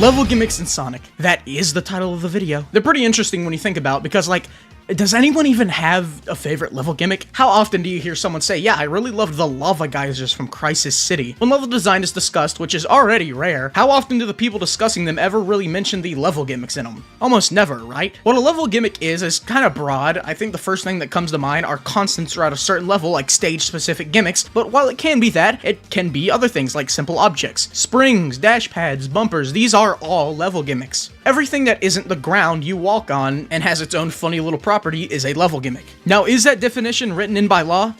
Level gimmicks in Sonic. That is the title of the video. They're pretty interesting when you think about, because like, does anyone even have a favorite level gimmick? How often do you hear someone say, yeah, I really loved the lava geysers from Crisis City? When level design is discussed, which is already rare, how often do the people discussing them ever really mention the level gimmicks in them? Almost never, right? What a level gimmick is kind of broad. I think the first thing that comes to mind are constants throughout a certain level, like stage-specific gimmicks, but while it can be that, it can be other things like simple objects. Springs, dash pads, bumpers, these are all level gimmicks. Everything that isn't the ground you walk on and has its own funny little property is a level gimmick. Now, is that definition written in by law?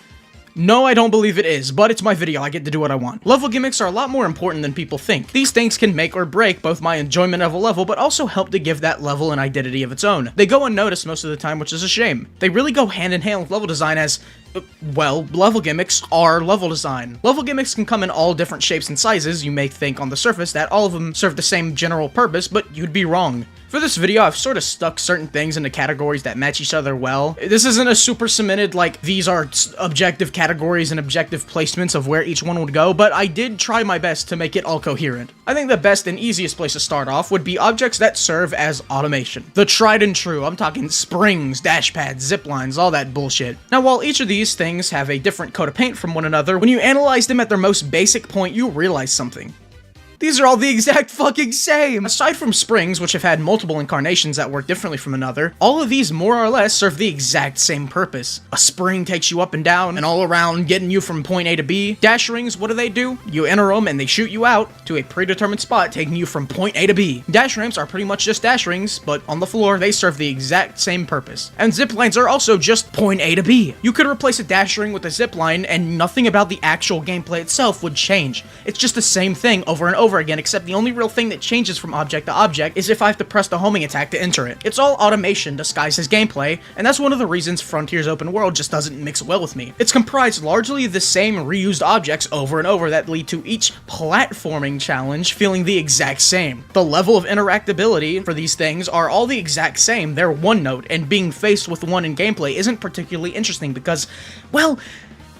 No, I don't believe it is, but it's my video, I get to do what I want. Level gimmicks are a lot more important than people think. These things can make or break both my enjoyment of a level, but also help to give that level an identity of its own. They go unnoticed most of the time, which is a shame. They really go hand in hand with level design as, well, level gimmicks are level design. Level gimmicks can come in all different shapes and sizes. You may think on the surface that all of them serve the same general purpose, but you'd be wrong. For this video, I've sort of stuck certain things into categories that match each other well. This isn't a super cemented, like, these are objective categories and objective placements of where each one would go, but I did try my best to make it all coherent. I think the best and easiest place to start off would be objects that serve as automation. The tried and true, I'm talking springs, dash pads, zip lines, all that bullshit. Now, while each of these things have a different coat of paint from one another, when you analyze them at their most basic point, you realize something. These are all the exact fucking same! Aside from springs, which have had multiple incarnations that work differently from another, all of these more or less serve the exact same purpose. A spring takes you up and down and all around, getting you from point A to B. Dash rings, what do? You enter them and they shoot you out to a predetermined spot, taking you from point A to B. Dash ramps are pretty much just dash rings, but on the floor, they serve the exact same purpose. And zip lines are also just point A to B. You could replace a dash ring with a zip line and nothing about the actual gameplay itself would change. It's just the same thing over and over again, except the only real thing that changes from object to object is if I have to press the homing attack to enter it. It's all automation disguised as gameplay, and that's one of the reasons Frontier's open world just doesn't mix well with me. It's comprised largely of the same reused objects over and over that lead to each platforming challenge feeling the exact same. The level of interactability for these things are all the exact same, they're one note, and being faced with one in gameplay isn't particularly interesting because, well,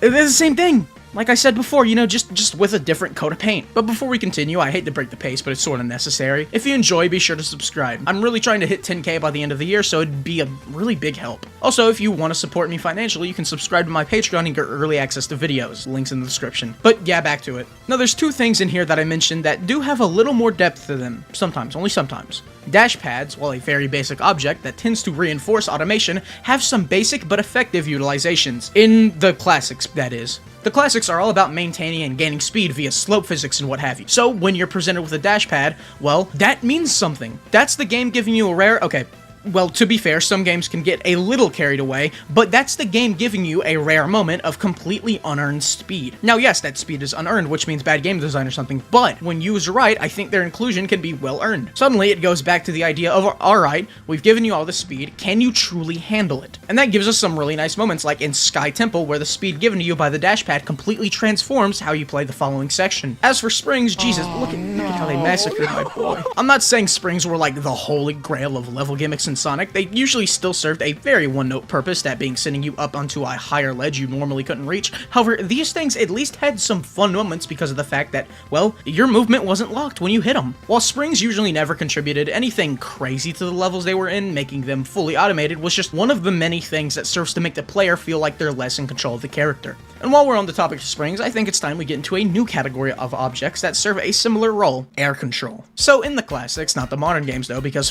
they're the same thing. Like I said before, you know, just with a different coat of paint. But before we continue, I hate to break the pace, but it's sort of necessary. If you enjoy, be sure to subscribe. I'm really trying to hit 10K by the end of the year, so it'd be a really big help. Also, if you want to support me financially, you can subscribe to my Patreon and get early access to videos. Links in the description. But yeah, back to it. Now, there's two things in here that I mentioned that do have a little more depth to them. Sometimes, only sometimes. Dash pads, while a very basic object that tends to reinforce automation, have some basic but effective utilizations. In the classics, that is. The classics are all about maintaining and gaining speed via slope physics and what have you. So when you're presented with a dash pad, well, that means something. That's the game giving you a rare, okay, well, to be fair, some games can get a little carried away, but that's the game giving you a rare moment of completely unearned speed. Now, yes, that speed is unearned, which means bad game design or something, but when used right, I think their inclusion can be well earned. Suddenly, it goes back to the idea of, alright, we've given you all the speed, can you truly handle it? And that gives us some really nice moments, like in Sky Temple, where the speed given to you by the dash pad completely transforms how you play the following section. As for springs, Jesus, look at how they massacred my boy. I'm not saying springs were like the holy grail of level gimmicks in Sonic. They usually still served a very one-note purpose, that being sending you up onto a higher ledge you normally couldn't reach. However, these things at least had some fun moments because of the fact that, well, your movement wasn't locked when you hit them. While springs usually never contributed anything crazy to the levels they were in, making them fully automated was just one of the many things that serves to make the player feel like they're less in control of the character. And while we're on the topic of springs, I think it's time we get into a new category of objects that serve a similar role: air control. So in the classics, not the modern games though, because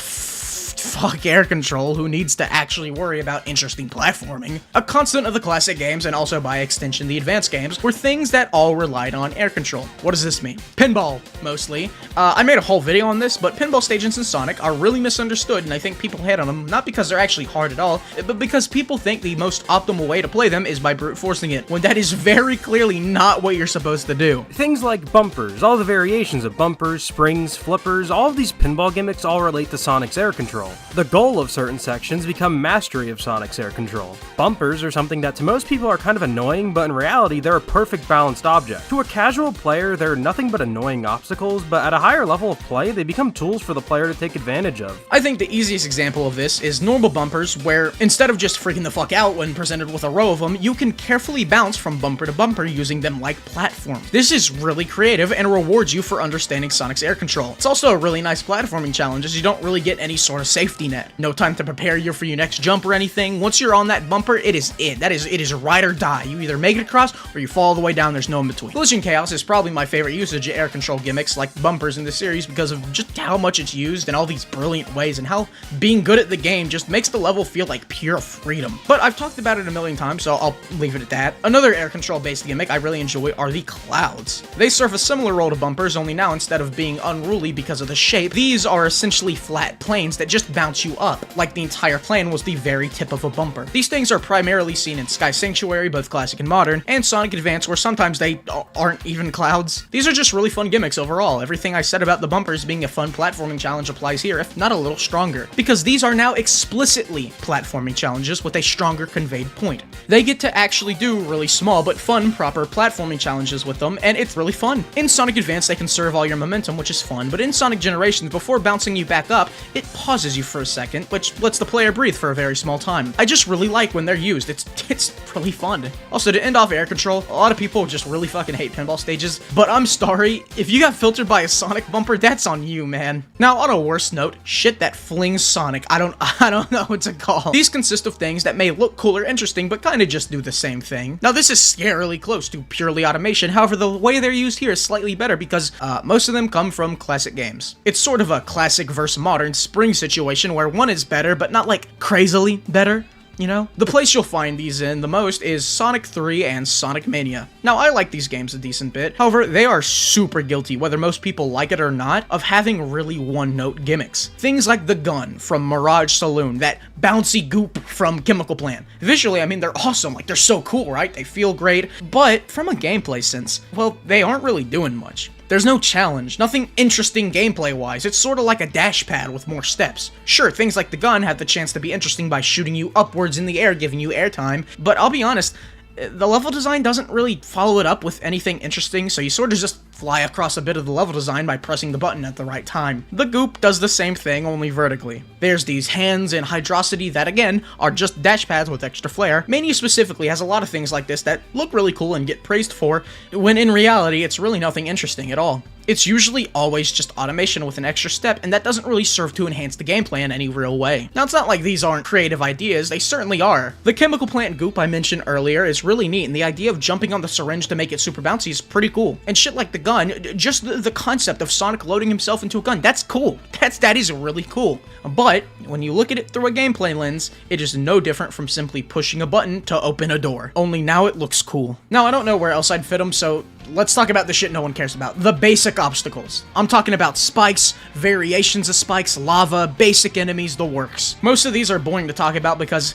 fuck air control, who needs to actually worry about interesting platforming? A constant of the classic games, and also by extension the advanced games, were things that all relied on air control. What does this mean? Pinball, mostly. I made a whole video on this, but pinball stations in Sonic are really misunderstood, and I think people hate on them, not because they're actually hard at all, but because people think the most optimal way to play them is by brute forcing it, when that is very clearly not what you're supposed to do. Things like bumpers, all the variations of bumpers, springs, flippers, all of these pinball gimmicks all relate to Sonic's air control. The goal of certain sections become mastery of Sonic's air control. Bumpers are something that to most people are kind of annoying, but in reality they're a perfect balanced object. To a casual player, they're nothing but annoying obstacles, but at a higher level of play, they become tools for the player to take advantage of. I think the easiest example of this is normal bumpers, where instead of just freaking the fuck out when presented with a row of them, you can carefully bounce from bumper to bumper using them like platforms. This is really creative and rewards you for understanding Sonic's air control. It's also a really nice platforming challenge, as you don't really get any sort of safety net. No time to prepare you for your next jump or anything. Once you're on that bumper, it is it. It is ride or die. You either make it across or you fall all the way down. There's no in between. Collision Chaos is probably my favorite usage of air control gimmicks like bumpers in the series because of just how much it's used in all these brilliant ways and how being good at the game just makes the level feel like pure freedom. But I've talked about it a million times, so I'll leave it at that. Another air control based gimmick I really enjoy are the clouds. They serve a similar role to bumpers, only now instead of being unruly because of the shape, these are essentially flat planes that just bounce you up, like the entire plane was the very tip of a bumper. These things are primarily seen in Sky Sanctuary, both classic and modern, and Sonic Advance, where sometimes they aren't even clouds. These are just really fun gimmicks overall. Everything I said about the bumpers being a fun platforming challenge applies here, if not a little stronger, because these are now explicitly platforming challenges with a stronger conveyed point. They get to actually do really small but fun proper platforming challenges with them, and it's really fun. In Sonic Advance, they conserve all your momentum, which is fun, but in Sonic Generations, before bouncing you back up, it pauses you for a second, which lets the player breathe for a very small time. I just really like when they're used. It's really fun. Also, to end off air control, a lot of people just really fucking hate pinball stages, but I'm sorry, if you got filtered by a Sonic bumper, that's on you, man. Now, on a worse note, shit that flings Sonic. I don't know what to call. These consist of things that may look cool or interesting, but kinda just do the same thing. Now, this is scarily close to purely automation, however, the way they're used here is slightly better because most of them come from classic games. It's sort of a classic versus modern spring situation where one is better, but not like crazily better. You know? The place you'll find these in the most is Sonic 3 and Sonic Mania. Now, I like these games a decent bit, however, they are super guilty, whether most people like it or not, of having really one-note gimmicks. Things like the gun from Mirage Saloon, that bouncy goop from Chemical Plant. Visually, I mean, they're awesome, like, they're so cool, right? They feel great, but from a gameplay sense, well, they aren't really doing much. There's no challenge, nothing interesting gameplay-wise. It's sort of like a dash pad with more steps. Sure, things like the gun have the chance to be interesting by shooting you upwards in the air, giving you airtime, but I'll be honest, the level design doesn't really follow it up with anything interesting, so you sort of just fly across a bit of the level design by pressing the button at the right time. The goop does the same thing, only vertically. There's these hands and hydrosity that, again, are just dash pads with extra flair. Mania specifically has a lot of things like this that look really cool and get praised for, when in reality, it's really nothing interesting at all. It's usually always just automation with an extra step, and that doesn't really serve to enhance the gameplay in any real way. Now, it's not like these aren't creative ideas, they certainly are. The Chemical Plant goop I mentioned earlier is really neat, and the idea of jumping on the syringe to make it super bouncy is pretty cool. And shit like the gun, just the concept of Sonic loading himself into a gun, that's cool. That is really cool. But, when you look at it through a gameplay lens, it is no different from simply pushing a button to open a door. Only now it looks cool. Now, I don't know where else I'd fit them, so let's talk about the shit no one cares about. The basic obstacles. I'm talking about spikes, variations of spikes, lava, basic enemies, the works. Most of these are boring to talk about because,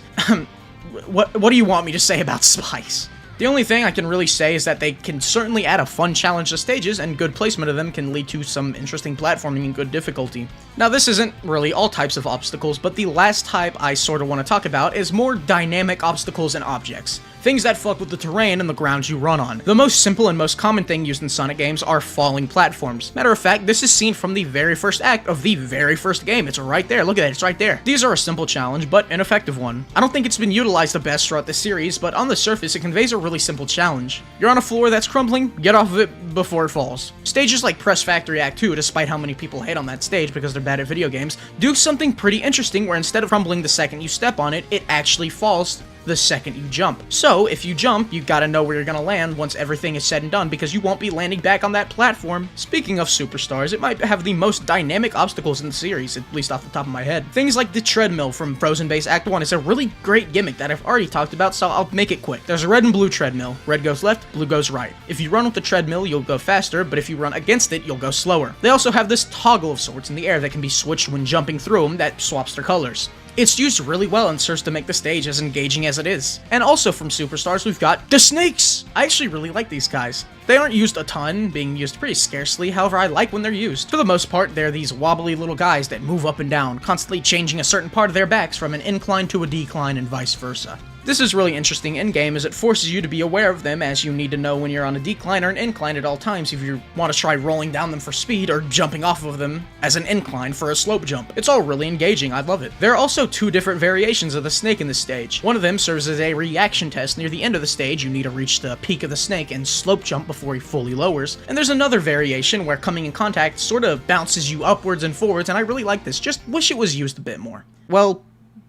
what do you want me to say about spikes? The only thing I can really say is that they can certainly add a fun challenge to stages, and good placement of them can lead to some interesting platforming and good difficulty. Now, this isn't really all types of obstacles, but the last type I sort of want to talk about is more dynamic obstacles and objects. Things that fuck with the terrain and the ground you run on. The most simple and most common thing used in Sonic games are falling platforms. Matter of fact, this is seen from the very first act of the very first game. It's right there. Look at it. It's right there. These are a simple challenge, but an effective one. I don't think it's been utilized the best throughout the series, but on the surface, it conveys a really simple challenge. You're on a floor that's crumbling, get off of it before it falls. Stages like Press Factory Act 2, despite how many people hate on that stage because they're bad at video games, do something pretty interesting where instead of crumbling the second you step on it, it actually falls the second you jump. So, if you jump, you gotta know where you're gonna land once everything is said and done because you won't be landing back on that platform. Speaking of superstars, it might have the most dynamic obstacles in the series, at least off the top of my head. Things like the treadmill from Frozen Base Act 1 is a really great gimmick that I've already talked about, so I'll make it quick. There's a red and blue treadmill. Red goes left, blue goes right. If you run with the treadmill, you'll go faster, but if you run against it, you'll go slower. They also have this toggle of sorts in the air that can be switched when jumping through them that swaps their colors. It's used really well and serves to make the stage as engaging as it is. And also from Superstars, we've got the snakes! I actually really like these guys. They aren't used a ton, being used pretty scarcely, however I like when they're used. For the most part, they're these wobbly little guys that move up and down, constantly changing a certain part of their backs from an incline to a decline and vice versa. This is really interesting in-game as it forces you to be aware of them, as you need to know when you're on a decline or an incline at all times if you want to try rolling down them for speed or jumping off of them as an incline for a slope jump. It's all really engaging, I love it. There are also two different variations of the snake in this stage. One of them serves as a reaction test near the end of the stage. You need to reach the peak of the snake and slope jump before he fully lowers. And there's another variation where coming in contact sort of bounces you upwards and forwards, and I really like this, just wish it was used a bit more. Well,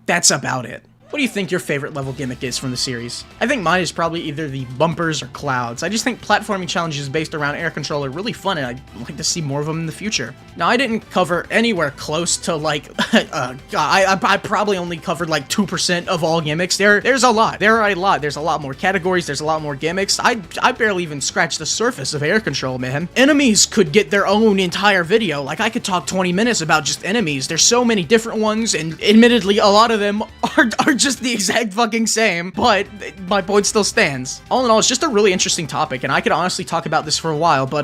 that's about it. What do you think your favorite level gimmick is from the series? I think mine is probably either the bumpers or clouds. I just think platforming challenges based around air control are really fun, and I'd like to see more of them in the future. Now, I didn't cover anywhere close to, like, I probably only covered, like, 2% of all gimmicks. There's a lot. There are a lot. There's a lot more categories. There's a lot more gimmicks. I barely even scratched the surface of air control, man. Enemies could get their own entire video. Like, I could talk 20 minutes about just enemies. There's so many different ones, and admittedly, a lot of them are just the exact fucking same, but my point still stands. All in all, it's just a really interesting topic, and I could honestly talk about this for a while, but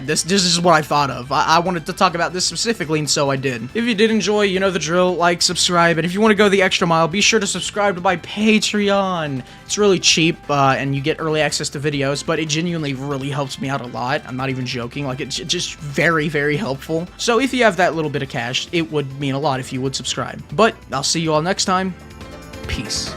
this is what I thought of. I wanted to talk about this specifically, and so I did. If you did enjoy, you know the drill, like, subscribe, and if you want to go the extra mile, be sure to subscribe to my Patreon. It's really cheap, and you get early access to videos, but it genuinely really helps me out a lot. I'm not even joking. Like, it's just very, very helpful. So if you have that little bit of cash, it would mean a lot if you would subscribe. But I'll see you all next time. Peace.